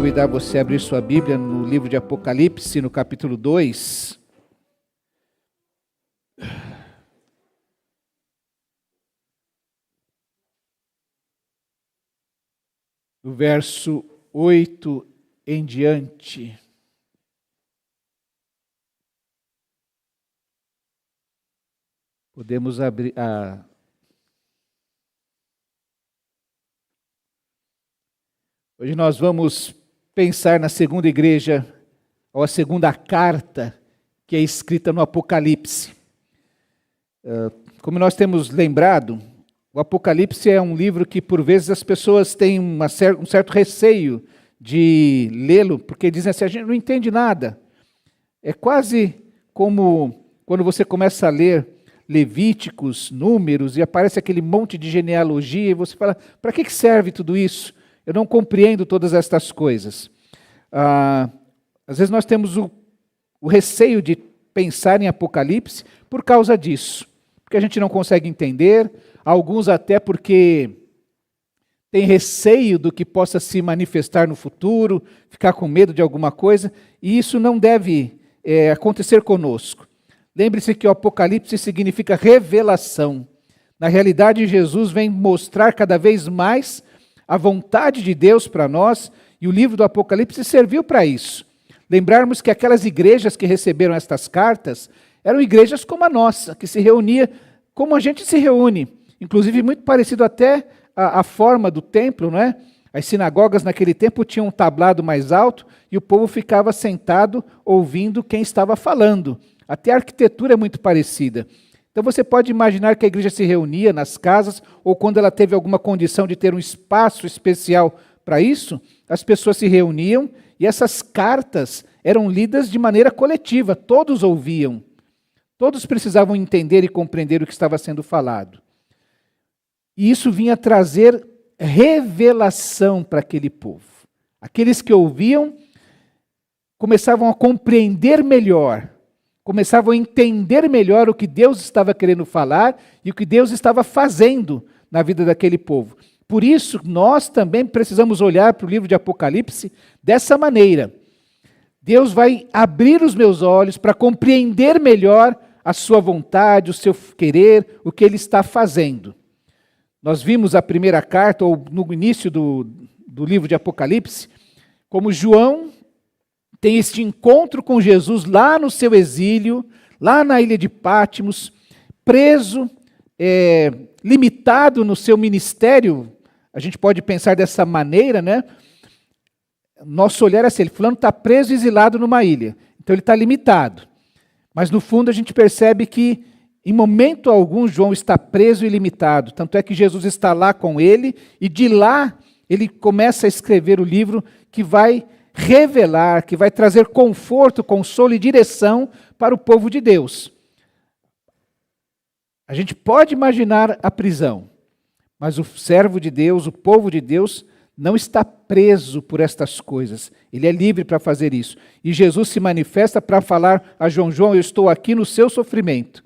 convidar você a abrir sua Bíblia no livro de Apocalipse, no capítulo 2. Do verso 8 em diante. Podemos abrir Hoje nós vamos pensar na segunda igreja, ou a segunda carta que é escrita no Apocalipse. Como nós temos lembrado, o Apocalipse é um livro que por vezes as pessoas têm um certo receio de lê-lo, porque dizem assim, a gente não entende nada. É quase como quando você começa a ler Levíticos, Números, e aparece aquele monte de genealogia, e você fala, para que serve tudo isso? Eu não compreendo todas estas coisas. Às vezes nós temos o receio de pensar em Apocalipse por causa disso. Porque a gente não consegue entender, alguns até porque têm receio do que possa se manifestar no futuro, ficar com medo de alguma coisa, e isso não deve acontecer conosco. Lembre-se que o Apocalipse significa revelação. Na realidade, Jesus vem mostrar cada vez mais a vontade de Deus para nós, e o livro do Apocalipse serviu para isso. Lembrarmos que aquelas igrejas que receberam estas cartas eram igrejas como a nossa, que se reunia como a gente se reúne, inclusive muito parecido até a forma do templo, não é? As sinagogas naquele tempo tinham um tablado mais alto e o povo ficava sentado ouvindo quem estava falando. Até a arquitetura é muito parecida. Então você pode imaginar que a igreja se reunia nas casas, ou quando ela teve alguma condição de ter um espaço especial para isso, as pessoas se reuniam e essas cartas eram lidas de maneira coletiva, todos ouviam. Todos precisavam entender e compreender o que estava sendo falado. E isso vinha trazer revelação para aquele povo. Aqueles que ouviam começavam a compreender melhor, começavam a entender melhor o que Deus estava querendo falar e o que Deus estava fazendo na vida daquele povo. Por isso, nós também precisamos olhar para o livro de Apocalipse dessa maneira. Deus vai abrir os meus olhos para compreender melhor a sua vontade, o seu querer, o que Ele está fazendo. Nós vimos a primeira carta, ou no início do livro de Apocalipse, como João tem este encontro com Jesus lá no seu exílio, lá na ilha de Patmos, preso, limitado no seu ministério. A gente pode pensar dessa maneira, né? Nosso olhar é assim, fulano está preso e exilado numa ilha, então ele está limitado. Mas no fundo a gente percebe que em momento algum João está preso e limitado, tanto é que Jesus está lá com ele, e de lá ele começa a escrever o livro que vai revelar, que vai trazer conforto, consolo e direção para o povo de Deus. A gente pode imaginar a prisão, mas o servo de Deus, o povo de Deus, não está preso por estas coisas. Ele é livre para fazer isso. E Jesus se manifesta para falar a João, João, eu estou aqui no seu sofrimento.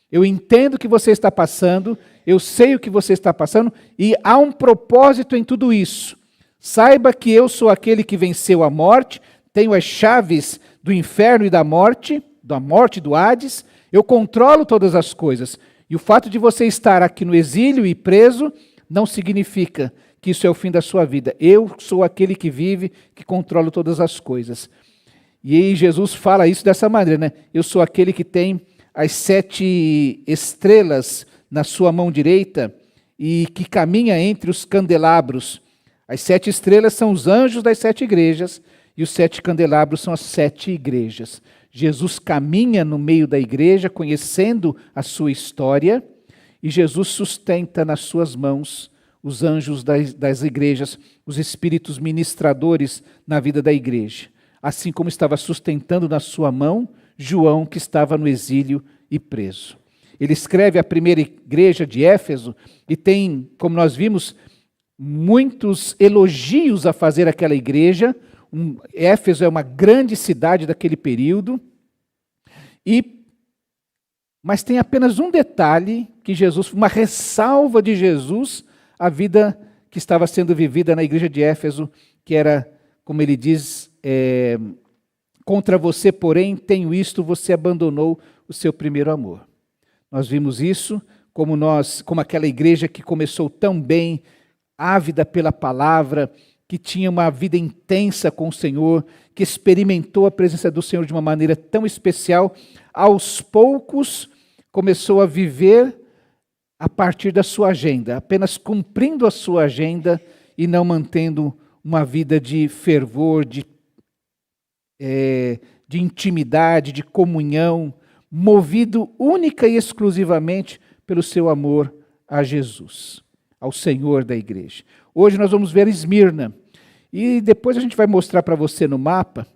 Eu entendo o que você está passando, eu sei o que você está passando, e há um propósito em tudo isso. Saiba que eu sou aquele que venceu a morte, tenho as chaves do inferno e da morte do Hades, eu controlo todas as coisas. E o fato de você estar aqui no exílio e preso não significa que isso é o fim da sua vida. Eu sou aquele que vive, que controlo todas as coisas. E aí Jesus fala isso dessa maneira, né? Eu sou aquele que tem as 7 estrelas na sua mão direita e que caminha entre os candelabros. As 7 estrelas são os anjos das 7 igrejas e os 7 candelabros são as 7 igrejas. Jesus caminha no meio da igreja, conhecendo a sua história, e Jesus sustenta nas suas mãos os anjos das igrejas, os espíritos ministradores na vida da igreja. Assim como estava sustentando na sua mão João, que estava no exílio e preso. Ele escreve a primeira igreja de Éfeso e tem, como nós vimos, muitos elogios a fazer àquela igreja. Éfeso é uma grande cidade daquele período, mas tem apenas um detalhe que Jesus, uma ressalva de Jesus à vida que estava sendo vivida na igreja de Éfeso, que era como ele diz, contra você, porém, tenho isto, você abandonou o seu primeiro amor. Nós vimos isso como aquela igreja que começou tão bem, ávida pela palavra, que tinha uma vida intensa com o Senhor, que experimentou a presença do Senhor de uma maneira tão especial, aos poucos começou a viver a partir da sua agenda, apenas cumprindo a sua agenda e não mantendo uma vida de fervor, de intimidade, de comunhão, movido única e exclusivamente pelo seu amor a Jesus, ao Senhor da igreja. Hoje nós vamos ver Esmirna, e depois a gente vai mostrar para você no mapa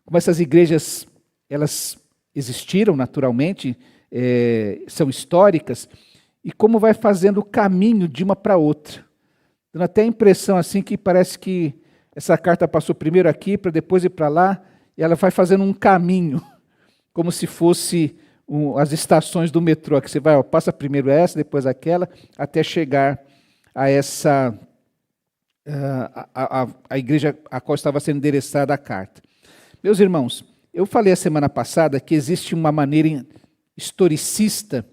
como essas igrejas, elas existiram naturalmente, são históricas, e como vai fazendo o caminho de uma para outra. Dando até a impressão assim que parece que essa carta passou primeiro aqui, para depois ir para lá, e ela vai fazendo um caminho, como se fosse as estações do metrô, que você vai, passa primeiro essa, depois aquela, até chegar a essa, a igreja a qual estava sendo endereçada a carta. Meus irmãos, eu falei a semana passada que existe uma maneira historicista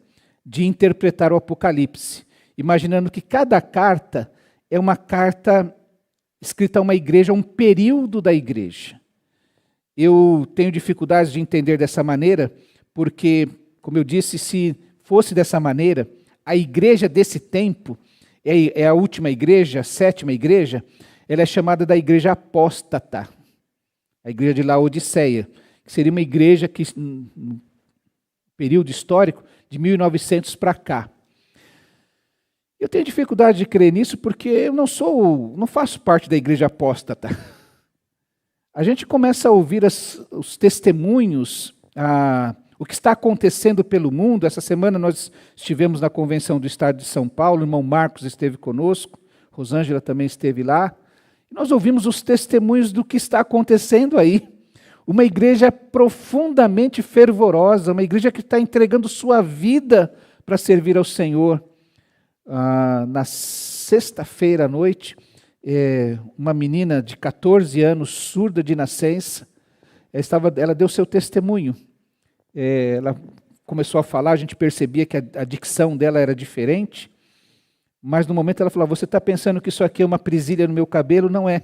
de interpretar o Apocalipse, imaginando que cada carta é uma carta escrita a uma igreja, a um período da igreja. Eu tenho dificuldades de entender dessa maneira, porque, como eu disse, se fosse dessa maneira, a igreja desse tempo, é a última igreja, a sétima igreja, ela é chamada da igreja apóstata, a igreja de Laodiceia, que seria uma igreja que, no período histórico, de 1900 para cá. Eu tenho dificuldade de crer nisso porque eu não faço parte da igreja apóstata. A gente começa a ouvir os testemunhos, o que está acontecendo pelo mundo. Essa semana nós estivemos na convenção do Estado de São Paulo, o irmão Marcos esteve conosco, Rosângela também esteve lá. Nós ouvimos os testemunhos do que está acontecendo aí. Uma igreja profundamente fervorosa, uma igreja que está entregando sua vida para servir ao Senhor. Na sexta-feira à noite, uma menina de 14 anos, surda de nascença, ela deu seu testemunho. Ela começou a falar, a gente percebia que a dicção dela era diferente, mas no momento ela falou: você está pensando que isso aqui é uma presilha no meu cabelo? Não é,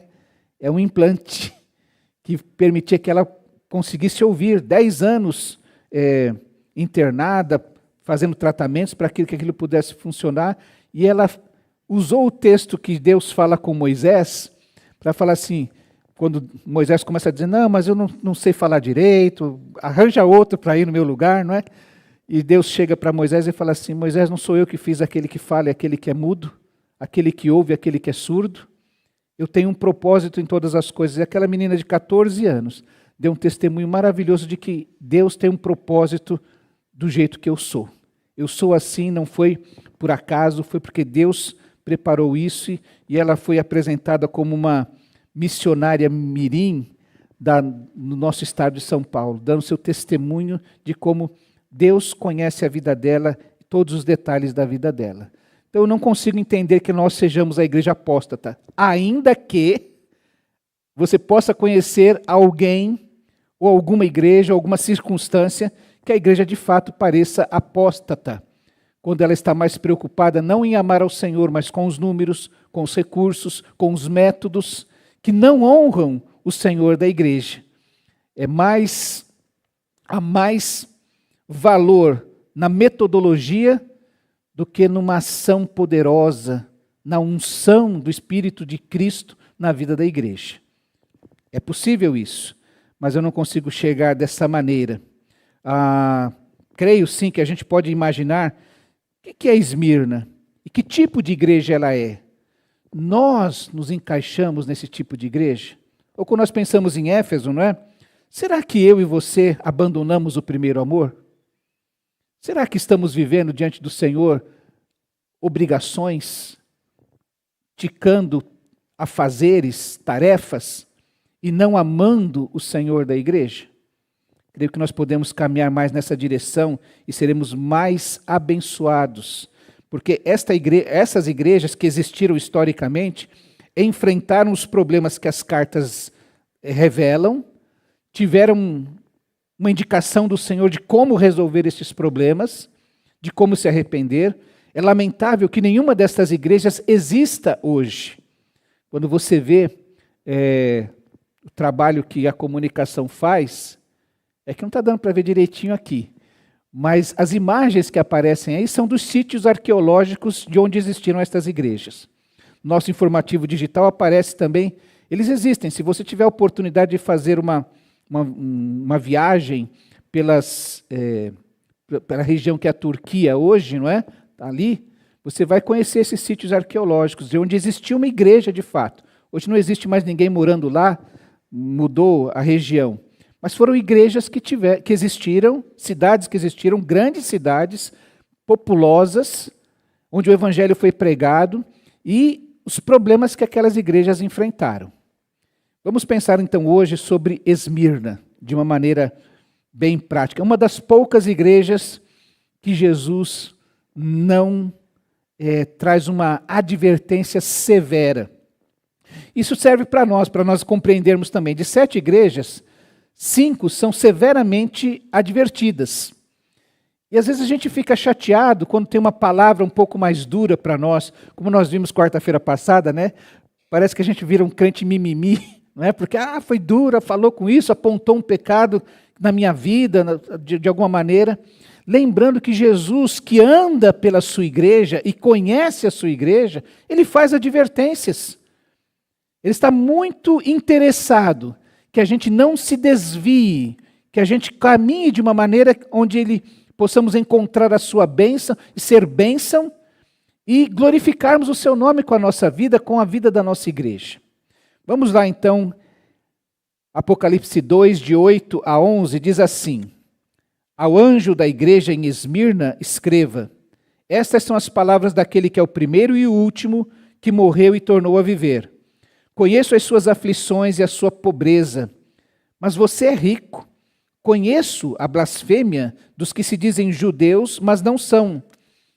é um implante que permitia que ela conseguisse ouvir. 10 anos internada, fazendo tratamentos para que aquilo pudesse funcionar, e ela usou o texto que Deus fala com Moisés, para falar assim, quando Moisés começa a dizer, não, mas eu não sei falar direito, arranja outro para ir no meu lugar, não é? E Deus chega para Moisés e fala assim: Moisés, não sou eu que fiz aquele que fala e aquele que é mudo, aquele que ouve e aquele que é surdo? Eu tenho um propósito em todas as coisas. E aquela menina de 14 anos deu um testemunho maravilhoso de que Deus tem um propósito do jeito que eu sou. Eu sou assim, não foi por acaso, foi porque Deus preparou isso, e ela foi apresentada como uma missionária mirim no nosso estado de São Paulo, dando seu testemunho de como Deus conhece a vida dela, todos os detalhes da vida dela. Então eu não consigo entender que nós sejamos a igreja apóstata, ainda que você possa conhecer alguém, ou alguma igreja, ou alguma circunstância, que a igreja de fato pareça apóstata, quando ela está mais preocupada não em amar ao Senhor, mas com os números, com os recursos, com os métodos, que não honram o Senhor da igreja. Há mais valor na metodologia do que numa ação poderosa, na unção do Espírito de Cristo na vida da igreja. É possível isso, mas eu não consigo chegar dessa maneira. Creio sim que a gente pode imaginar o que é Esmirna e que tipo de igreja ela é. Nós nos encaixamos nesse tipo de igreja? Ou quando nós pensamos em Éfeso, não é? Será que eu e você abandonamos o primeiro amor? Será que estamos vivendo diante do Senhor obrigações, ticando afazeres, tarefas, e não amando o Senhor da igreja? Creio que nós podemos caminhar mais nessa direção e seremos mais abençoados, porque essas igrejas que existiram historicamente enfrentaram os problemas que as cartas revelam, tiveram uma indicação do Senhor de como resolver esses problemas, de como se arrepender. É lamentável que nenhuma destas igrejas exista hoje. Quando você vê o trabalho que a comunicação faz, é que não está dando para ver direitinho aqui, mas as imagens que aparecem aí são dos sítios arqueológicos de onde existiram estas igrejas. Nosso informativo digital aparece também, eles existem. Se você tiver a oportunidade de fazer uma viagem pela região que é a Turquia hoje, não é? Ali, você vai conhecer esses sítios arqueológicos, de onde existia uma igreja de fato. Hoje não existe mais ninguém morando lá, mudou a região. Mas foram igrejas que existiram, cidades que existiram, grandes cidades, populosas, onde o evangelho foi pregado e os problemas que aquelas igrejas enfrentaram. Vamos pensar então hoje sobre Esmirna, de uma maneira bem prática. Uma das poucas igrejas que Jesus não traz uma advertência severa. Isso serve para nós compreendermos também. De 7 igrejas, 5 são severamente advertidas. E às vezes a gente fica chateado quando tem uma palavra um pouco mais dura para nós, como nós vimos quarta-feira passada, né? Parece que a gente vira um crente mimimi, não é? Porque foi dura, falou com isso, apontou um pecado na minha vida, de alguma maneira. Lembrando que Jesus, que anda pela sua igreja e conhece a sua igreja, ele faz advertências. Ele está muito interessado que a gente não se desvie, que a gente caminhe de uma maneira onde possamos encontrar a sua bênção e ser bênção e glorificarmos o seu nome com a nossa vida, com a vida da nossa igreja. Vamos lá então, Apocalipse 2, de 8 a 11, diz assim: Ao anjo da igreja em Esmirna escreva: Estas são as palavras daquele que é o primeiro e o último, que morreu e tornou a viver. Conheço as suas aflições e a sua pobreza, mas você é rico. Conheço a blasfêmia dos que se dizem judeus, mas não são,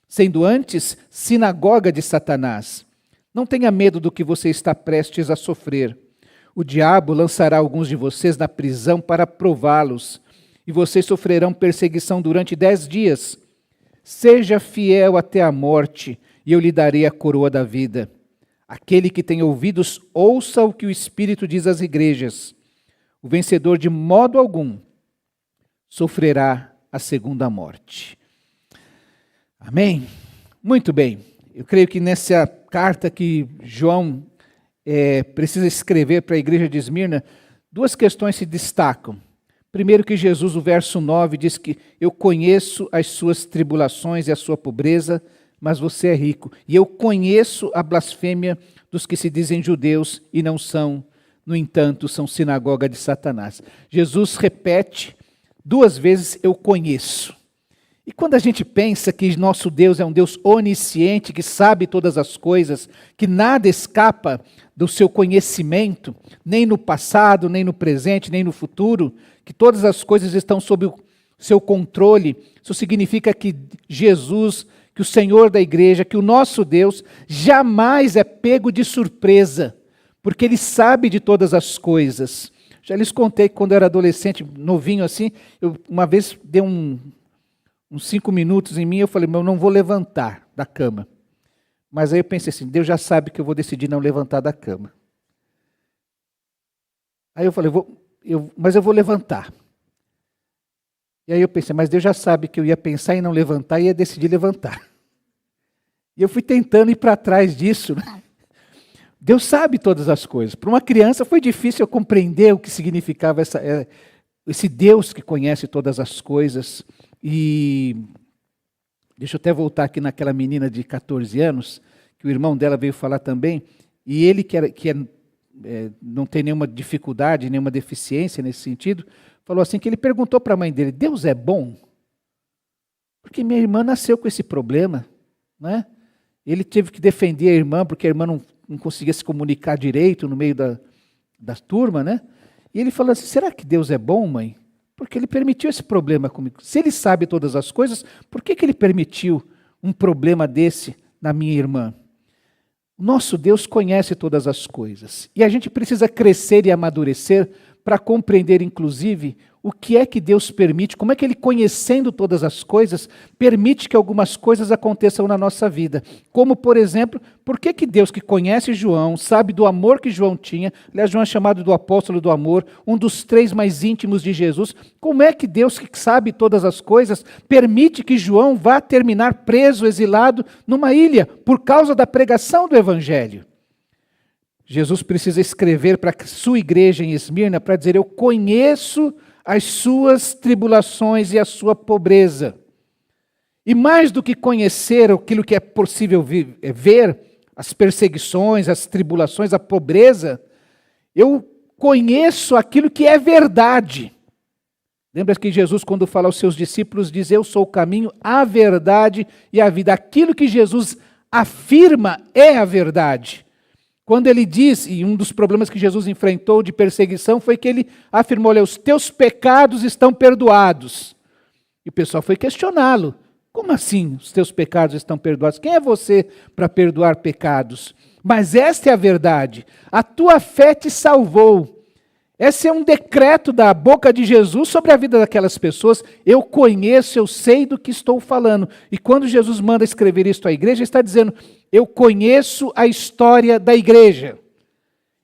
sendo antes sinagoga de Satanás. Não tenha medo do que você está prestes a sofrer. O diabo lançará alguns de vocês na prisão para prová-los, e vocês sofrerão perseguição durante 10 dias. Seja fiel até a morte, e eu lhe darei a coroa da vida. Aquele que tem ouvidos, ouça o que o Espírito diz às igrejas. O vencedor de modo algum sofrerá a segunda morte. Amém? Muito bem. Eu creio que nessa carta que João precisa escrever para a igreja de Esmirna, 2 questões se destacam. Primeiro que Jesus, o verso 9, diz que eu conheço as suas tribulações e a sua pobreza, mas você é rico. E eu conheço a blasfêmia dos que se dizem judeus e não são, no entanto, são sinagoga de Satanás. Jesus repete 2 vezes, eu conheço. E quando a gente pensa que nosso Deus é um Deus onisciente, que sabe todas as coisas, que nada escapa do seu conhecimento, nem no passado, nem no presente, nem no futuro, que todas as coisas estão sob o seu controle, isso significa que Jesus, que o Senhor da igreja, que o nosso Deus jamais é pego de surpresa, porque Ele sabe de todas as coisas. Já lhes contei que quando eu era adolescente, novinho assim, eu uma vez dei uns 5 minutos em mim, eu falei, eu não vou levantar da cama. Mas aí eu pensei assim, Deus já sabe que eu vou decidir não levantar da cama. Aí eu falei, mas eu vou levantar. E aí eu pensei, mas Deus já sabe que eu ia pensar em não levantar e ia decidir levantar. E eu fui tentando ir para trás disso. Né? Deus sabe todas as coisas. Para uma criança foi difícil eu compreender o que significava esse Deus que conhece todas as coisas. E deixa eu até voltar aqui naquela menina de 14 anos, que o irmão dela veio falar também, e ele não tem nenhuma dificuldade, nenhuma deficiência nesse sentido, falou assim que ele perguntou para a mãe dele, Deus é bom? Porque minha irmã nasceu com esse problema, né? Ele teve que defender a irmã, porque a irmã não conseguia se comunicar direito no meio da turma, né? E ele falou assim, será que Deus é bom, mãe? Porque Ele permitiu esse problema comigo. Se Ele sabe todas as coisas, por que Ele permitiu um problema desse na minha irmã? Nosso Deus conhece todas as coisas. E a gente precisa crescer e amadurecer para compreender, inclusive, o que é que Deus permite, como é que Ele, conhecendo todas as coisas, permite que algumas coisas aconteçam na nossa vida. Como, por exemplo, por que Deus, que conhece João, sabe do amor que João tinha, aliás, João é chamado do apóstolo do amor, um dos 3 mais íntimos de Jesus, como é que Deus, que sabe todas as coisas, permite que João vá terminar preso, exilado, numa ilha, por causa da pregação do Evangelho? Jesus precisa escrever para a sua igreja em Esmirna para dizer: eu conheço as suas tribulações e a sua pobreza. E mais do que conhecer aquilo que é possível ver, as perseguições, as tribulações, a pobreza, eu conheço aquilo que é verdade. Lembra que Jesus, quando fala aos seus discípulos, diz: eu sou o caminho, a verdade e a vida. Aquilo que Jesus afirma é a verdade. Quando ele diz, e um dos problemas que Jesus enfrentou de perseguição foi que ele afirmou: olha, os teus pecados estão perdoados. E o pessoal foi questioná-lo: como assim os teus pecados estão perdoados? Quem é você para perdoar pecados? Mas esta é a verdade: a tua fé te salvou. Esse é um decreto da boca de Jesus sobre a vida daquelas pessoas. Eu conheço, eu sei do que estou falando. E quando Jesus manda escrever isto à igreja, ele está dizendo: eu conheço a história da igreja.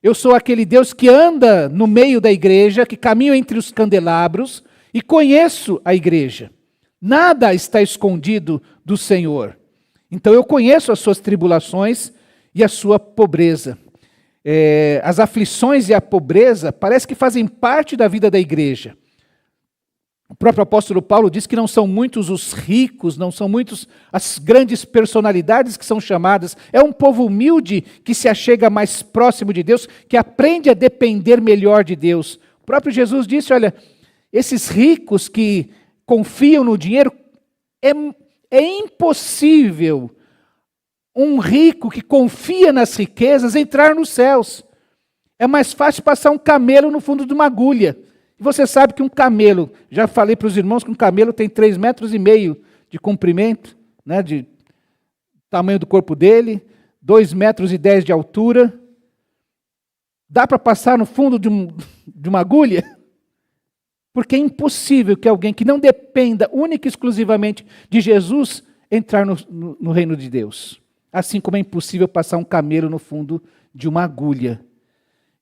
Eu sou aquele Deus que anda no meio da igreja, que caminha entre os candelabros, e conheço a igreja. Nada está escondido do Senhor. Então eu conheço as suas tribulações e a sua pobreza. As aflições e a pobreza parece que fazem parte da vida da igreja. O próprio apóstolo Paulo diz que não são muitos os ricos, não são muitos as grandes personalidades que são chamadas. É um povo humilde que se achega mais próximo de Deus, que aprende a depender melhor de Deus. O próprio Jesus disse: olha, esses ricos que confiam no dinheiro, é impossível um rico que confia nas riquezas entrar nos céus. É mais fácil passar um camelo no fundo de uma agulha. E você sabe que um camelo, já falei para os irmãos que um camelo tem 3,5 metros de comprimento, né, de tamanho do corpo dele, 2,10 metros de altura. Dá para passar no fundo de uma agulha? Porque é impossível que alguém que não dependa única e exclusivamente de Jesus entrar no reino de Deus. Assim como é impossível passar um camelo no fundo de uma agulha.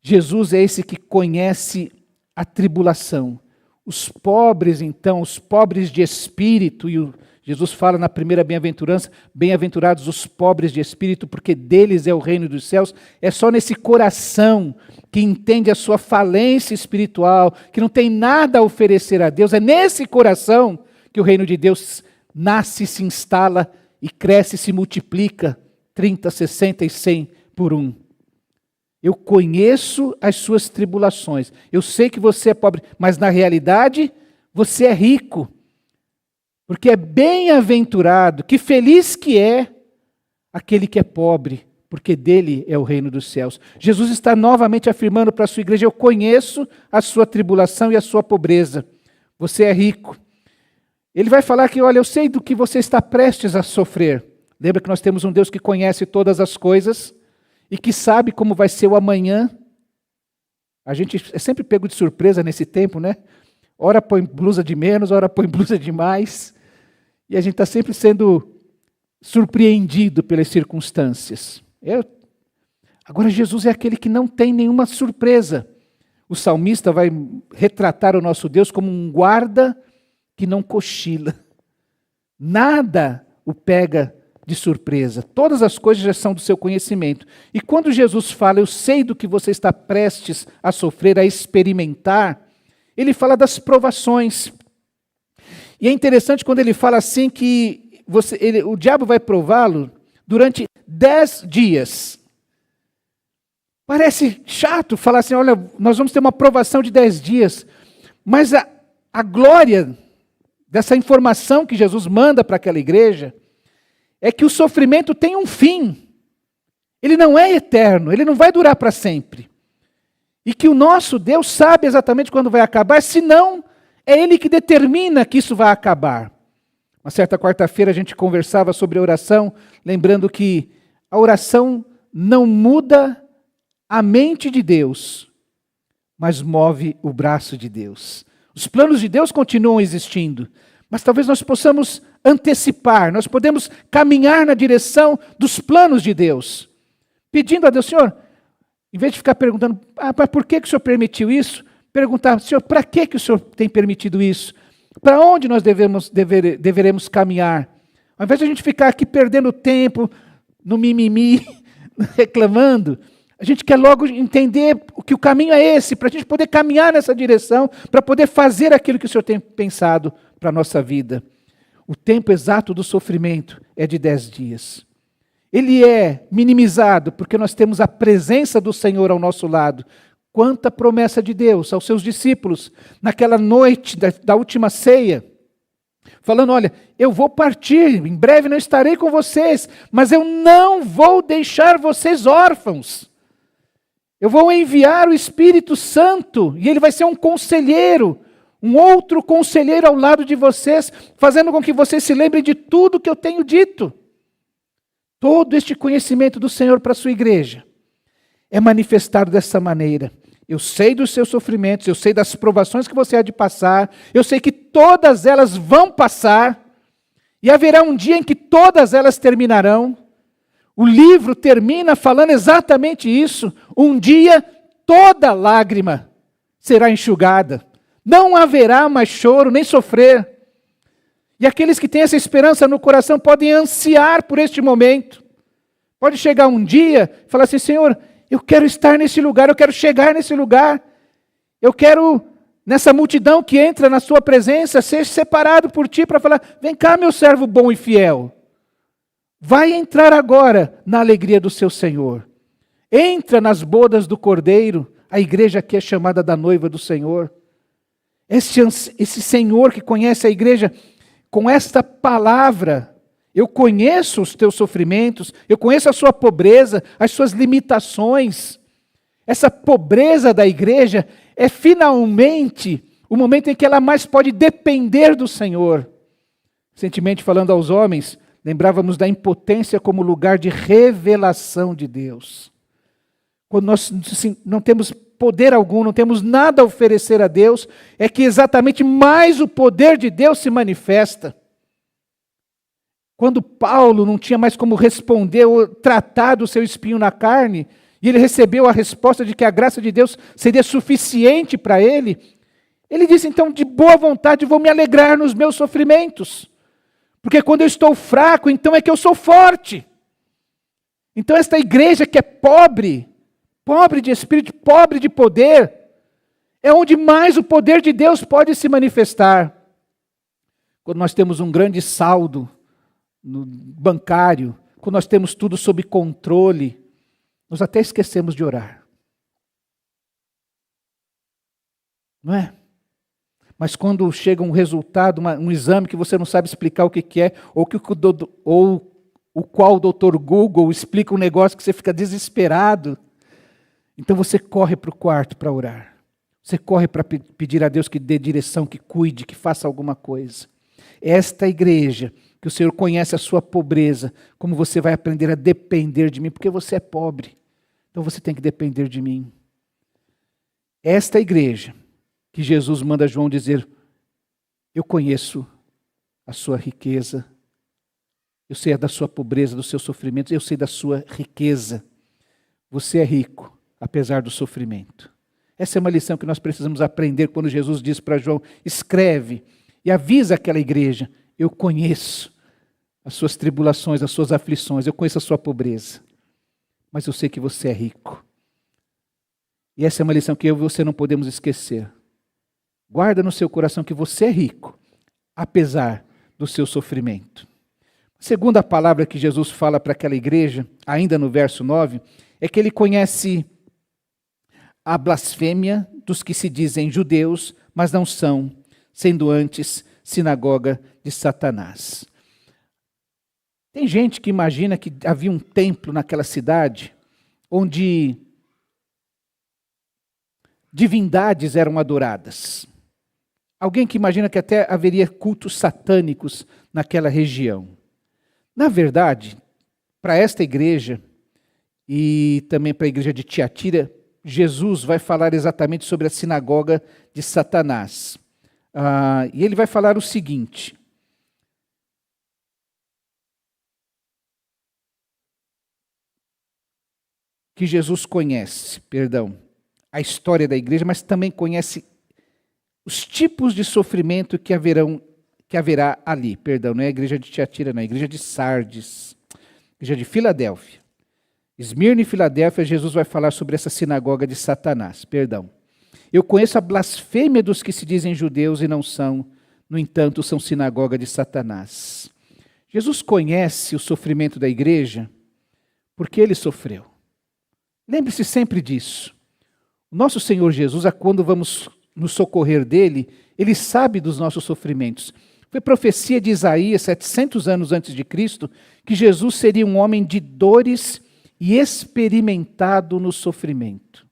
Jesus é esse que conhece a tribulação. Os pobres, então, os pobres de espírito, e Jesus fala na primeira bem-aventurança: bem-aventurados os pobres de espírito, porque deles é o reino dos céus. É só nesse coração que entende a sua falência espiritual, que não tem nada a oferecer a Deus, é nesse coração que o reino de Deus nasce, se instala e cresce, se multiplica 30, 60 e 100 por um. Eu conheço as suas tribulações. Eu sei que você é pobre, mas na realidade você é rico. Porque é bem-aventurado, que feliz que é aquele que é pobre, porque dele é o reino dos céus. Jesus está novamente afirmando para a sua igreja: eu conheço a sua tribulação e a sua pobreza. Você é rico. Ele vai falar que, olha, eu sei do que você está prestes a sofrer. Lembra que nós temos um Deus que conhece todas as coisas e que sabe como vai ser o amanhã. A gente é sempre pego de surpresa nesse tempo, né? Ora põe blusa de menos, ora põe blusa de mais. E a gente está sempre sendo surpreendido pelas circunstâncias. Agora, Jesus é aquele que não tem nenhuma surpresa. O salmista vai retratar o nosso Deus como um guarda que não cochila. Nada o pega de surpresa. Todas as coisas já são do seu conhecimento. E quando Jesus fala: eu sei do que você está prestes a sofrer, a experimentar, ele fala das provações. E é interessante quando ele fala assim que o diabo vai prová-lo durante 10 dias. Parece chato falar assim: olha, nós vamos ter uma provação de 10 dias. Mas a glória dessa informação que Jesus manda para aquela igreja é que o sofrimento tem um fim. Ele não é eterno, ele não vai durar para sempre. E que o nosso Deus sabe exatamente quando vai acabar, senão é Ele que determina que isso vai acabar. Uma certa quarta-feira a gente conversava sobre oração, lembrando que a oração não muda a mente de Deus, mas move o braço de Deus. Os planos de Deus continuam existindo, mas talvez nós possamos antecipar, nós podemos caminhar na direção dos planos de Deus, pedindo a Deus, Senhor, em vez de ficar perguntando, mas por que o Senhor permitiu isso? Perguntar, Senhor, para que o Senhor tem permitido isso? Para onde nós deveremos caminhar? Ao invés de a gente ficar aqui perdendo tempo no mimimi, reclamando, a gente quer logo entender que o caminho é esse, para a gente poder caminhar nessa direção, para poder fazer aquilo que o Senhor tem pensado para a nossa vida. O tempo exato do sofrimento é de 10 dias. Ele é minimizado porque nós temos a presença do Senhor ao nosso lado. Quanta promessa de Deus aos seus discípulos, naquela noite da última ceia, falando, olha, eu vou partir, em breve não estarei com vocês, mas eu não vou deixar vocês órfãos. Eu vou enviar o Espírito Santo, e ele vai ser um conselheiro, um outro conselheiro ao lado de vocês, fazendo com que vocês se lembrem de tudo que eu tenho dito. Todo este conhecimento do Senhor para a sua igreja é manifestado dessa maneira. Eu sei dos seus sofrimentos, eu sei das provações que você há de passar, eu sei que todas elas vão passar, e haverá um dia em que todas elas terminarão. O livro termina falando exatamente isso. Um dia toda lágrima será enxugada. Não haverá mais choro, nem sofrer. E aqueles que têm essa esperança no coração podem ansiar por este momento. Pode chegar um dia e falar assim, Senhor, eu quero estar nesse lugar, eu quero chegar nesse lugar. Eu quero, nessa multidão que entra na sua presença, ser separado por ti para falar, vem cá, meu servo bom e fiel. Vai entrar agora na alegria do seu Senhor. Entra nas bodas do Cordeiro, a igreja que é chamada da noiva do Senhor. Esse Senhor que conhece a igreja com esta palavra, eu conheço os teus sofrimentos, eu conheço a sua pobreza, as suas limitações. Essa pobreza da igreja é finalmente o momento em que ela mais pode depender do Senhor. Recentemente, falando aos homens, lembrávamos da impotência como lugar de revelação de Deus. Quando nós não temos poder algum, não temos nada a oferecer a Deus, é que exatamente mais o poder de Deus se manifesta. Quando Paulo não tinha mais como responder ou tratar do seu espinho na carne, e ele recebeu a resposta de que a graça de Deus seria suficiente para ele, ele disse, então, de boa vontade, vou me alegrar nos meus sofrimentos. Porque quando eu estou fraco, então é que eu sou forte. Então esta igreja que é pobre de espírito, pobre de poder, é onde mais o poder de Deus pode se manifestar. Quando nós temos um grande saldo no bancário, quando nós temos tudo sob controle, nós até esquecemos de orar. Não é? Mas quando chega um resultado, um exame que você não sabe explicar o que é, ou o qual o doutor Google explica um negócio que você fica desesperado, então você corre para o quarto para orar. Você corre para pedir a Deus que dê direção, que cuide, que faça alguma coisa. Esta igreja, que o Senhor conhece a sua pobreza, como você vai aprender a depender de mim, porque você é pobre, então você tem que depender de mim. Esta igreja, que Jesus manda João dizer, eu conheço a sua riqueza, eu sei da sua pobreza, dos seus sofrimentos, eu sei da sua riqueza. Você é rico, apesar do sofrimento. Essa é uma lição que nós precisamos aprender quando Jesus diz para João, escreve e avisa aquela igreja, eu conheço as suas tribulações, as suas aflições, eu conheço a sua pobreza, mas eu sei que você é rico. E essa é uma lição que eu e você não podemos esquecer. Guarda no seu coração que você é rico, apesar do seu sofrimento. A segunda palavra que Jesus fala para aquela igreja, ainda no verso 9, é que ele conhece a blasfêmia dos que se dizem judeus, mas não são, sendo antes sinagoga de Satanás. Tem gente que imagina que havia um templo naquela cidade, onde divindades eram adoradas. Alguém que imagina que até haveria cultos satânicos naquela região. Na verdade, para esta igreja, e também para a igreja de Tiatira, Jesus vai falar exatamente sobre a sinagoga de Satanás. E ele vai falar o seguinte: que Jesus conhece, a história da igreja, mas também conhece os tipos de sofrimento que haverá ali. Não é a igreja de Tiatira, não, é a igreja de Sardes, igreja de Filadélfia. Esmirna e Filadélfia, Jesus vai falar sobre essa sinagoga de Satanás. Eu conheço a blasfêmia dos que se dizem judeus e não são, no entanto, são sinagoga de Satanás. Jesus conhece o sofrimento da igreja porque ele sofreu. Lembre-se sempre disso. O nosso Senhor Jesus, quando vamos nos socorrer dele, ele sabe dos nossos sofrimentos. Foi profecia de Isaías, 700 anos antes de Cristo, que Jesus seria um homem de dores e experimentado no sofrimento.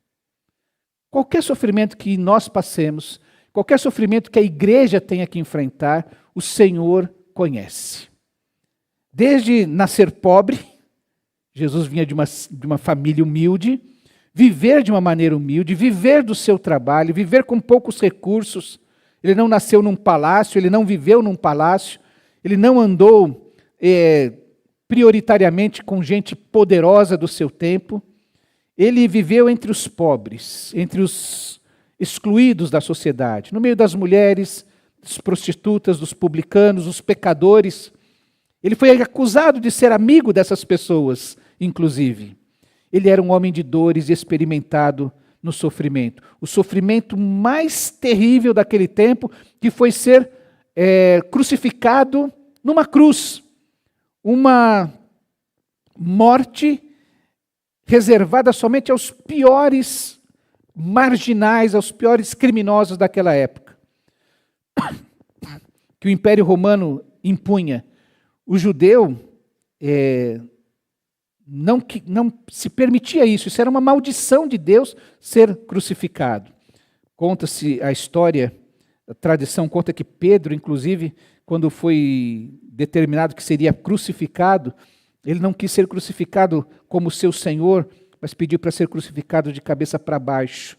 Qualquer sofrimento que nós passemos, qualquer sofrimento que a igreja tenha que enfrentar, o Senhor conhece. Desde nascer pobre, Jesus vinha de uma família humilde, viver de uma maneira humilde, viver do seu trabalho, viver com poucos recursos. Ele não nasceu num palácio, ele não viveu num palácio, ele não andou prioritariamente com gente poderosa do seu tempo. Ele viveu entre os pobres, entre os excluídos da sociedade, no meio das mulheres, das prostitutas, dos publicanos, dos pecadores. Ele foi acusado de ser amigo dessas pessoas, inclusive. Ele era um homem de dores e experimentado no sofrimento. O sofrimento mais terrível daquele tempo, que foi ser crucificado numa cruz. Uma morte reservada somente aos piores marginais, aos piores criminosos daquela época. Que o Império Romano impunha. O judeu não se permitia isso. Isso era uma maldição de Deus ser crucificado. Conta-se a história, a tradição conta que Pedro, inclusive, quando foi determinado que seria crucificado, ele não quis ser crucificado como seu Senhor, mas pediu para ser crucificado de cabeça para baixo.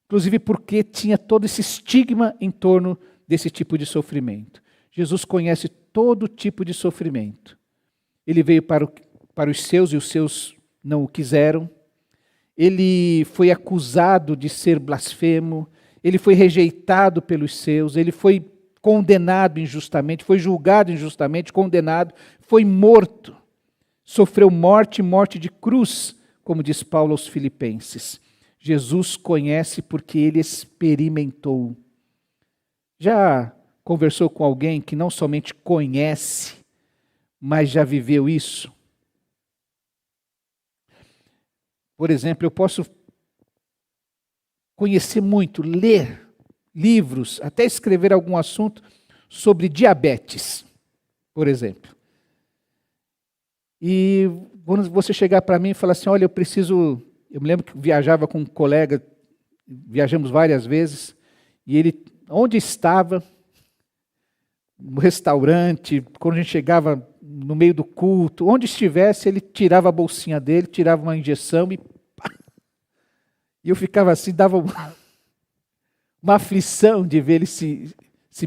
Inclusive porque tinha todo esse estigma em torno desse tipo de sofrimento. Jesus conhece todo tipo de sofrimento. Ele veio para os seus e os seus não o quiseram. Ele foi acusado de ser blasfemo. Ele foi rejeitado pelos seus. Ele foi condenado injustamente, foi julgado injustamente, condenado, foi morto. Sofreu morte de cruz, como diz Paulo aos Filipenses. Jesus conhece porque ele experimentou. Já conversou com alguém que não somente conhece, mas já viveu isso? Por exemplo, eu posso conhecer muito, ler livros, até escrever algum assunto sobre diabetes, por exemplo. E quando você chegar para mim e falar assim, olha, eu me lembro que viajava com um colega, viajamos várias vezes, e ele, onde estava, no restaurante, quando a gente chegava no meio do culto, onde estivesse, ele tirava a bolsinha dele, tirava uma injeção e pá! E eu ficava assim, dava uma aflição de ver ele se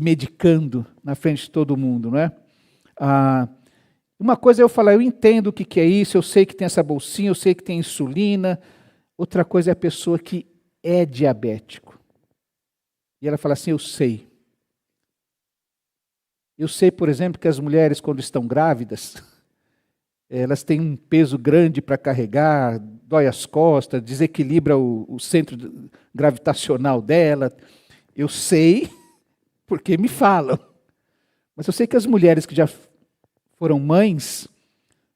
medicando na frente de todo mundo, não é? Uma coisa é eu falar, eu entendo o que é isso, eu sei que tem essa bolsinha, eu sei que tem insulina. Outra coisa é a pessoa que é diabético. E ela fala assim, eu sei. Eu sei, por exemplo, que as mulheres, quando estão grávidas, elas têm um peso grande para carregar, dói as costas, desequilibra o centro gravitacional dela. Eu sei, porque me falam. Mas eu sei que as mulheres que já foram mães,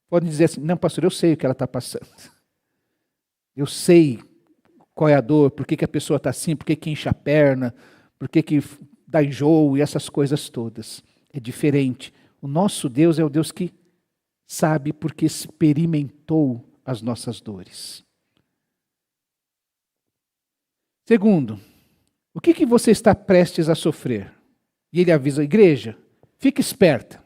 podem dizer assim, não, pastor, eu sei o que ela está passando. Eu sei qual é a dor, por que a pessoa está assim, por que incha a perna, por que dá enjoo e essas coisas todas. É diferente. O nosso Deus é o Deus que sabe porque experimentou as nossas dores. Segundo, o que você está prestes a sofrer? E ele avisa a igreja, fique esperta.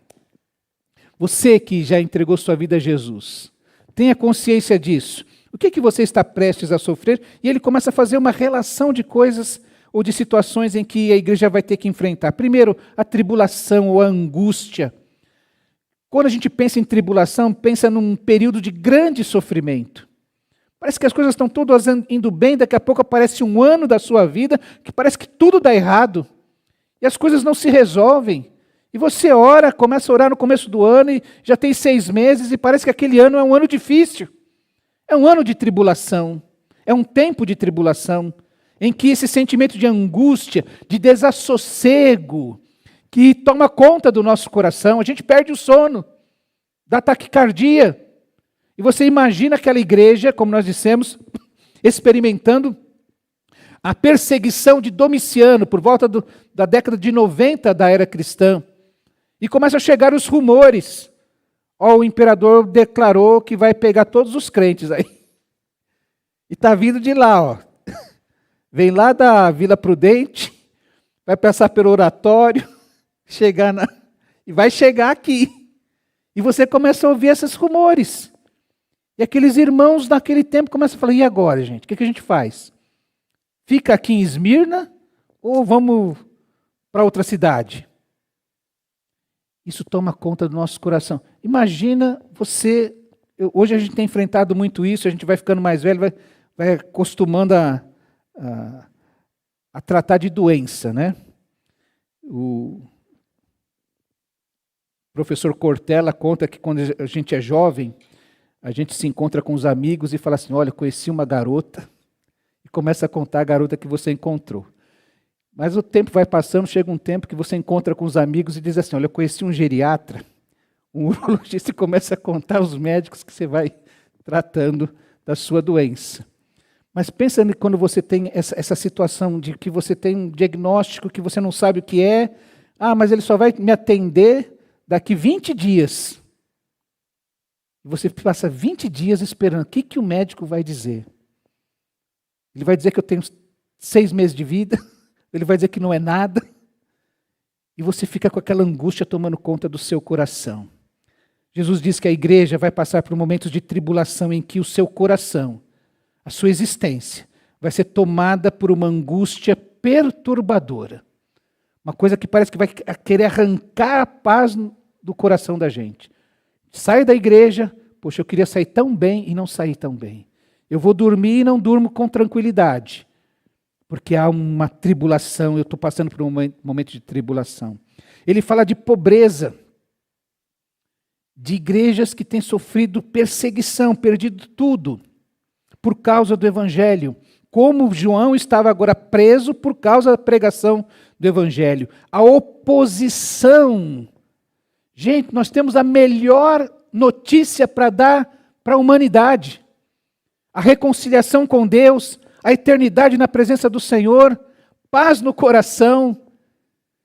Você que já entregou sua vida a Jesus, Tenha consciência disso. O que você está prestes a sofrer? E ele começa a fazer uma relação de coisas ou de situações em que a igreja vai ter que enfrentar. Primeiro, a tribulação ou a angústia. Quando a gente pensa em tribulação, pensa num período de grande sofrimento. Parece que as coisas estão todas indo bem, daqui a pouco aparece um ano da sua vida que parece que tudo dá errado. E as coisas não se resolvem. E você ora, começa a orar no começo do ano e já tem 6 meses e parece que aquele ano é um ano difícil. É um ano de tribulação. É um tempo de tribulação em que esse sentimento de angústia, de desassossego, que toma conta do nosso coração, a gente perde o sono, dá taquicardia. E você imagina aquela igreja, como nós dissemos, experimentando a perseguição de Domiciano por volta da década de 90 da era cristã. E começam a chegar os rumores. O imperador declarou que vai pegar todos os crentes aí. E está vindo de lá, ó. Vem lá da Vila Prudente, vai passar pelo oratório, e vai chegar aqui. E você começa a ouvir esses rumores. E aqueles irmãos naquele tempo começam a falar, e agora, gente? O que a gente faz? Fica aqui em Esmirna ou vamos para outra cidade? Isso toma conta do nosso coração. Imagina você... Hoje a gente tem enfrentado muito isso, a gente vai ficando mais velho, vai acostumando a tratar de doença, né? O professor Cortella conta que quando a gente é jovem, a gente se encontra com os amigos e fala assim, olha, conheci uma garota, e começa a contar a garota que você encontrou. Mas o tempo vai passando, chega um tempo que você encontra com os amigos e diz assim, olha, eu conheci um geriatra, um urologista, e começa a contar os médicos que você vai tratando da sua doença. Mas pensa quando você tem essa situação de que você tem um diagnóstico que você não sabe o que é, mas ele só vai me atender daqui 20 dias. Você passa 20 dias esperando, o que o médico vai dizer? Ele vai dizer que eu tenho 6 meses de vida? Ele vai dizer que não é nada? E você fica com aquela angústia tomando conta do seu coração. Jesus diz que a igreja vai passar por momentos de tribulação em que o seu coração, a sua existência, vai ser tomada por uma angústia perturbadora. Uma coisa que parece que vai querer arrancar a paz do coração da gente. Sai da igreja, poxa, eu queria sair tão bem e não saí tão bem. Eu vou dormir e não durmo com tranquilidade. Porque há uma tribulação, eu estou passando por um momento de tribulação. Ele fala de pobreza, de igrejas que têm sofrido perseguição, perdido tudo, por causa do Evangelho. Como João estava agora preso por causa da pregação do Evangelho. A oposição. Gente, nós temos a melhor notícia para dar para a humanidade. A reconciliação com Deus, a eternidade na presença do Senhor, paz no coração,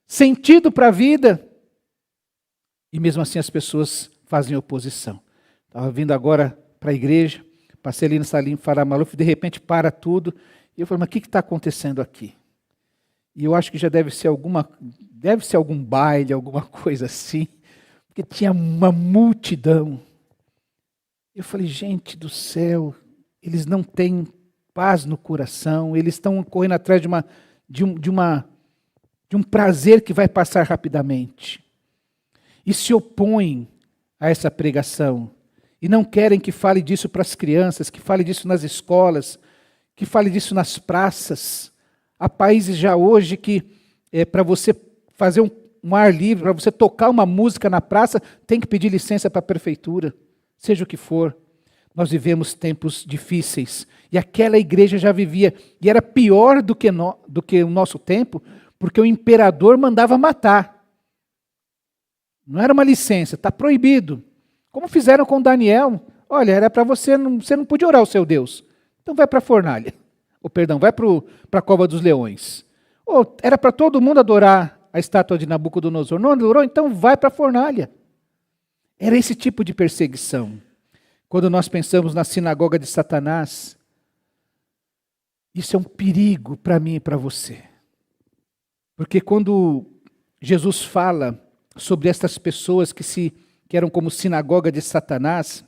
sentido para a vida. E mesmo assim as pessoas fazem oposição. Estava vindo agora para a igreja, passei ali no Salim Farah Maluf, de repente para tudo, e eu falei, mas o que está acontecendo aqui? E eu acho que já deve ser algum baile, alguma coisa assim, porque tinha uma multidão. Eu falei, gente do céu, eles não têm paz no coração, eles estão correndo atrás de um prazer que vai passar rapidamente. E se opõem a essa pregação. E não querem que fale disso para as crianças, que fale disso nas escolas, que fale disso nas praças. Há países já hoje que, para você fazer um ar livre, para você tocar uma música na praça, tem que pedir licença para a prefeitura, seja o que for. Nós vivemos tempos difíceis. E aquela igreja já vivia. E era pior do que o nosso tempo, porque o imperador mandava matar. Não era uma licença, está proibido. Como fizeram com Daniel. Olha, era para você não podia orar ao seu Deus. Então vai para a fornalha. Vai para a cova dos leões. Era para todo mundo adorar a estátua de Nabucodonosor. Não adorou? Então vai para a fornalha. Era esse tipo de perseguição. Quando nós pensamos na sinagoga de Satanás, isso é um perigo para mim e para você. Porque quando Jesus fala sobre estas pessoas que eram como sinagoga de Satanás,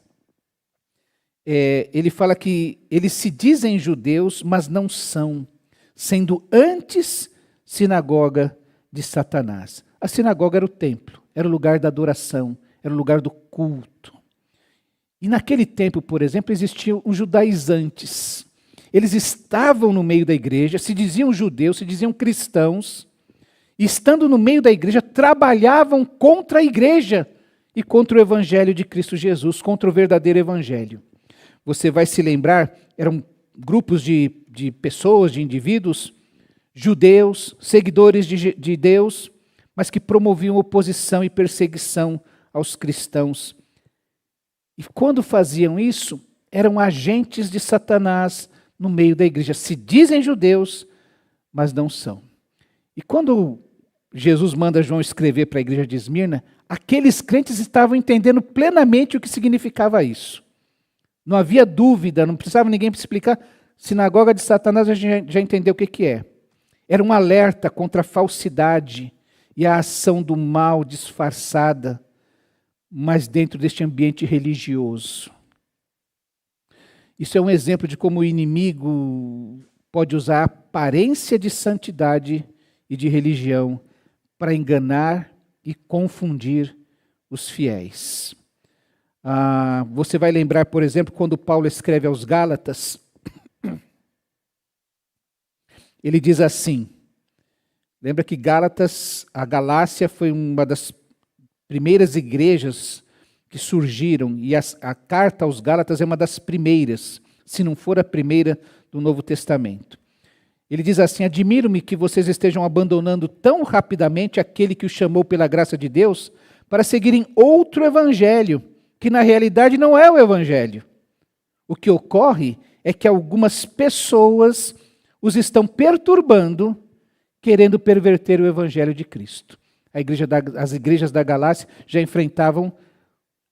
ele fala que eles se dizem judeus, mas não são, sendo antes sinagoga de Satanás. A sinagoga era o templo, era o lugar da adoração, era o lugar do culto. E naquele tempo, por exemplo, existiam os judaizantes. Eles estavam no meio da igreja, se diziam judeus, se diziam cristãos, e estando no meio da igreja, trabalhavam contra a igreja e contra o evangelho de Cristo Jesus, contra o verdadeiro evangelho. Você vai se lembrar, eram grupos de pessoas, de indivíduos, judeus, seguidores de Deus, mas que promoviam oposição e perseguição aos cristãos. E quando faziam isso, eram agentes de Satanás no meio da igreja. Se dizem judeus, mas não são. E quando Jesus manda João escrever para a igreja de Esmirna, aqueles crentes estavam entendendo plenamente o que significava isso. Não havia dúvida, não precisava ninguém explicar. Sinagoga de Satanás, a gente já entendeu o que é. Era um alerta contra a falsidade e a ação do mal disfarçada, mas dentro deste ambiente religioso. Isso é um exemplo de como o inimigo pode usar a aparência de santidade e de religião para enganar e confundir os fiéis. Você vai lembrar, por exemplo, quando Paulo escreve aos Gálatas, ele diz assim, lembra que a Galácia foi uma das primeiras igrejas que surgiram, e a carta aos Gálatas é uma das primeiras, se não for a primeira do Novo Testamento. Ele diz assim: admiro-me que vocês estejam abandonando tão rapidamente aquele que os chamou pela graça de Deus para seguirem outro evangelho, que na realidade não é o evangelho. O que ocorre é que algumas pessoas os estão perturbando, querendo perverter o evangelho de Cristo. As igrejas da Galácia já enfrentavam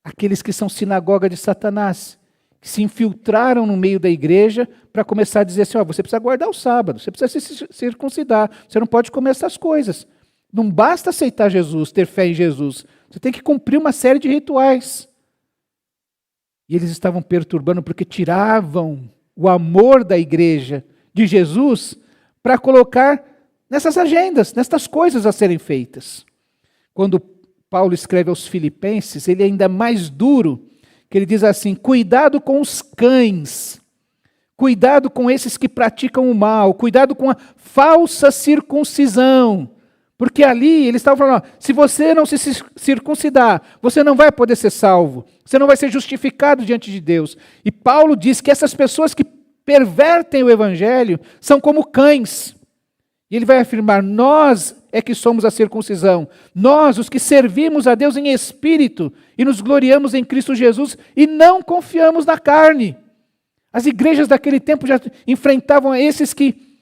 aqueles que são sinagoga de Satanás, que se infiltraram no meio da igreja para começar a dizer assim: você precisa guardar o sábado, você precisa se circuncidar, você não pode comer essas coisas. Não basta aceitar Jesus, ter fé em Jesus, você tem que cumprir uma série de rituais. E eles estavam perturbando porque tiravam o amor da igreja, de Jesus, para colocar nessas agendas, nestas coisas a serem feitas. Quando Paulo escreve aos Filipenses, ele é ainda mais duro, que ele diz assim: cuidado com os cães, cuidado com esses que praticam o mal, cuidado com a falsa circuncisão, porque ali eles estavam falando: se você não se circuncidar, você não vai poder ser salvo, você não vai ser justificado diante de Deus. E Paulo diz que essas pessoas que pervertem o evangelho são como cães. E ele vai afirmar: nós é que somos a circuncisão, nós, os que servimos a Deus em espírito e nos gloriamos em Cristo Jesus e não confiamos na carne. As igrejas daquele tempo já enfrentavam esses que,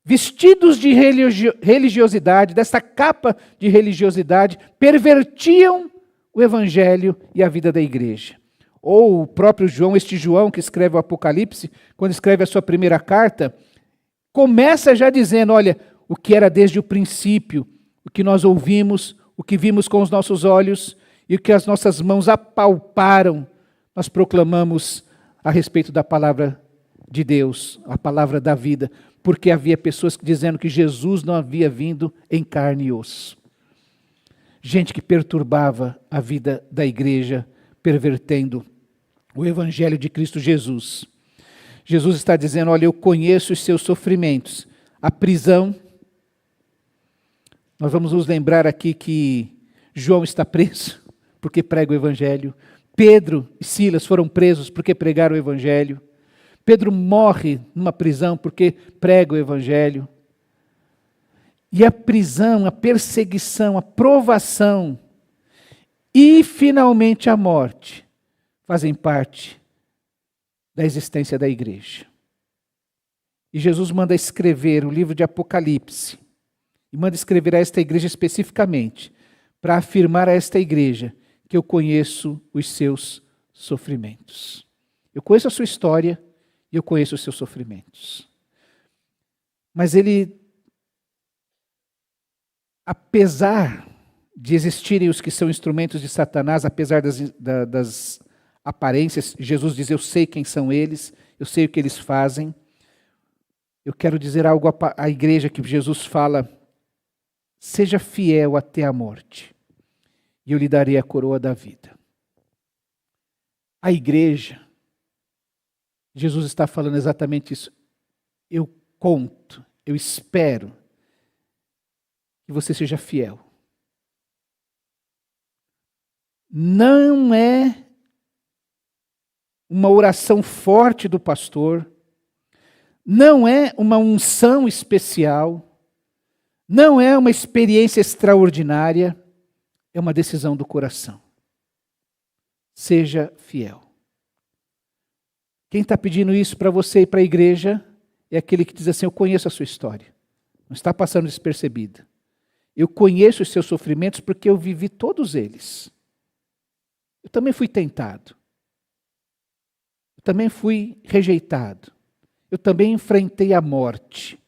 vestidos de religiosidade, dessa capa de religiosidade, pervertiam o evangelho e a vida da igreja. Ou o próprio João, este João que escreve o Apocalipse, quando escreve a sua primeira carta, começa já dizendo: olha, o que era desde o princípio, o que nós ouvimos, o que vimos com os nossos olhos e o que as nossas mãos apalparam, nós proclamamos a respeito da palavra de Deus, a palavra da vida, porque havia pessoas dizendo que Jesus não havia vindo em carne e osso. Gente que perturbava a vida da igreja, pervertendo o evangelho de Cristo Jesus. Jesus está dizendo: olha, eu conheço os seus sofrimentos, a prisão. Nós vamos nos lembrar aqui que João está preso porque prega o evangelho. Pedro e Silas foram presos porque pregaram o evangelho. Pedro morre numa prisão porque prega o evangelho. E a prisão, a perseguição, a provação e finalmente a morte fazem parte da existência da igreja. E Jesus manda escrever o livro de Apocalipse, e manda escrever a esta igreja especificamente, para afirmar a esta igreja que eu conheço os seus sofrimentos. Eu conheço a sua história e eu conheço os seus sofrimentos. Mas ele, apesar de existirem os que são instrumentos de Satanás, apesar das aparências. Jesus diz, eu sei quem são eles, eu sei o que eles fazem. Eu quero dizer algo à igreja que Jesus fala, seja fiel até a morte, e eu lhe darei a coroa da vida. A igreja, Jesus está falando exatamente isso. Eu conto, eu espero que você seja fiel. Não é uma oração forte do pastor, não é uma unção especial, não é uma experiência extraordinária, é uma decisão do coração. Seja fiel. Quem está pedindo isso para você e para a igreja é aquele que diz assim, eu conheço a sua história, não está passando despercebida. Eu conheço os seus sofrimentos porque eu vivi todos eles. Eu também fui tentado. Eu também fui rejeitado. Eu também enfrentei a morte.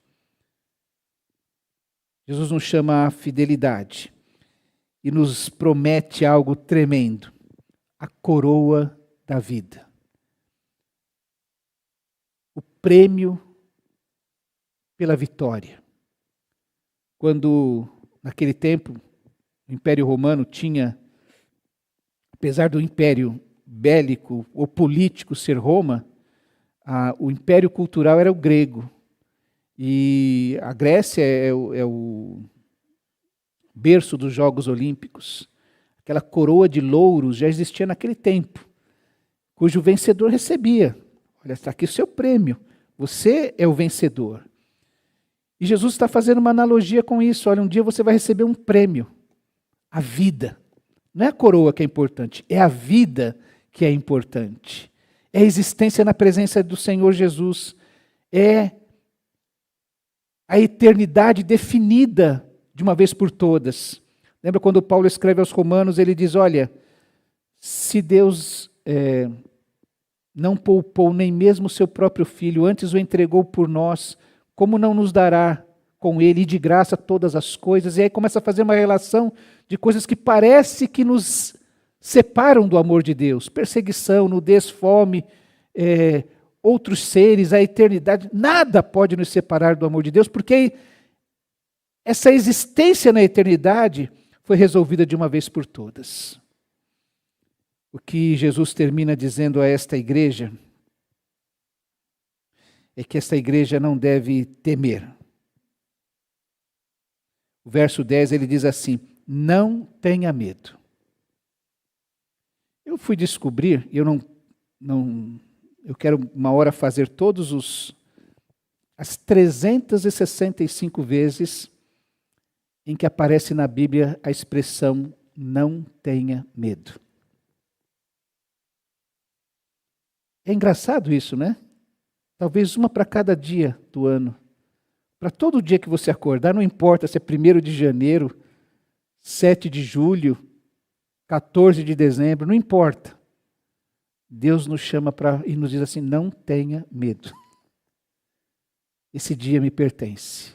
Jesus nos chama à fidelidade e nos promete algo tremendo, a coroa da vida. O prêmio pela vitória. Quando, naquele tempo, o Império Romano tinha, apesar do império bélico ou político ser Roma, o império cultural era o grego. E a Grécia é o berço dos Jogos Olímpicos. Aquela coroa de louros já existia naquele tempo, cujo vencedor recebia. Olha, está aqui o seu prêmio. Você é o vencedor. E Jesus está fazendo uma analogia com isso. Olha, um dia você vai receber um prêmio. A vida. Não é a coroa que é importante, é a vida que é importante. É a existência na presença do Senhor Jesus. É a eternidade definida de uma vez por todas. Lembra quando Paulo escreve aos Romanos, ele diz, olha, se Deus não poupou nem mesmo o seu próprio Filho, antes o entregou por nós, como não nos dará com ele e de graça todas as coisas? E aí começa a fazer uma relação de coisas que parece que nos separam do amor de Deus. Perseguição, nudez, fome, outros seres, a eternidade. Nada pode nos separar do amor de Deus, porque essa existência na eternidade foi resolvida de uma vez por todas. O que Jesus termina dizendo a esta igreja é que esta igreja não deve temer. O verso 10 ele diz assim, não tenha medo. Eu fui descobrir, eu quero uma hora fazer as 365 vezes em que aparece na Bíblia a expressão não tenha medo. É engraçado isso, né? Talvez uma para cada dia do ano. Para todo dia que você acordar, não importa se é 1º de janeiro, 7 de julho, 14 de dezembro, não importa. Deus nos chama e nos diz assim, não tenha medo. Esse dia me pertence.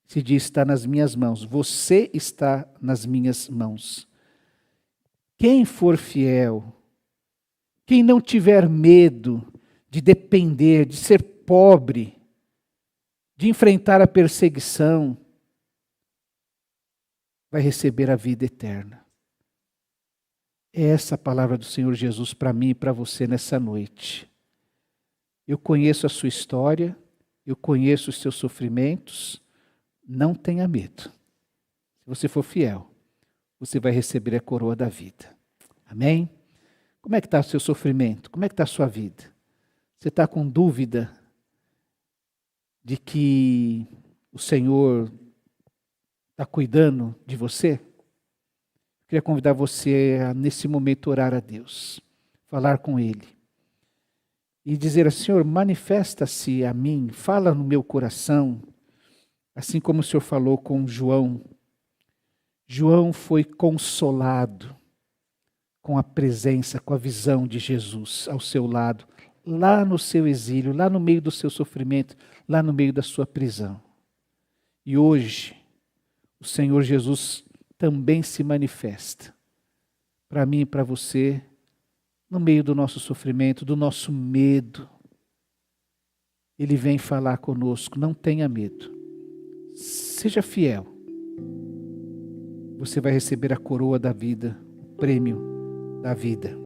Esse dia está nas minhas mãos. Você está nas minhas mãos. Quem for fiel, quem não tiver medo de depender, de ser pobre, de enfrentar a perseguição, vai receber a vida eterna. É essa a palavra do Senhor Jesus para mim e para você nessa noite. Eu conheço a sua história, eu conheço os seus sofrimentos, não tenha medo. Se você for fiel, você vai receber a coroa da vida. Amém? Como é que está o seu sofrimento? Como é que está a sua vida? Você está com dúvida de que o Senhor está cuidando de você? Eu queria convidar você a, nesse momento, orar a Deus, falar com Ele e dizer, Senhor, manifesta-se a mim, fala no meu coração, assim como o Senhor falou com João. João foi consolado com a presença, com a visão de Jesus ao seu lado, lá no seu exílio, lá no meio do seu sofrimento, lá no meio da sua prisão. E hoje, o Senhor Jesus também se manifesta para mim e para você no meio do nosso sofrimento, do nosso medo, Ele vem falar conosco. Não tenha medo. Seja fiel. Você vai receber a coroa da vida, o prêmio da vida.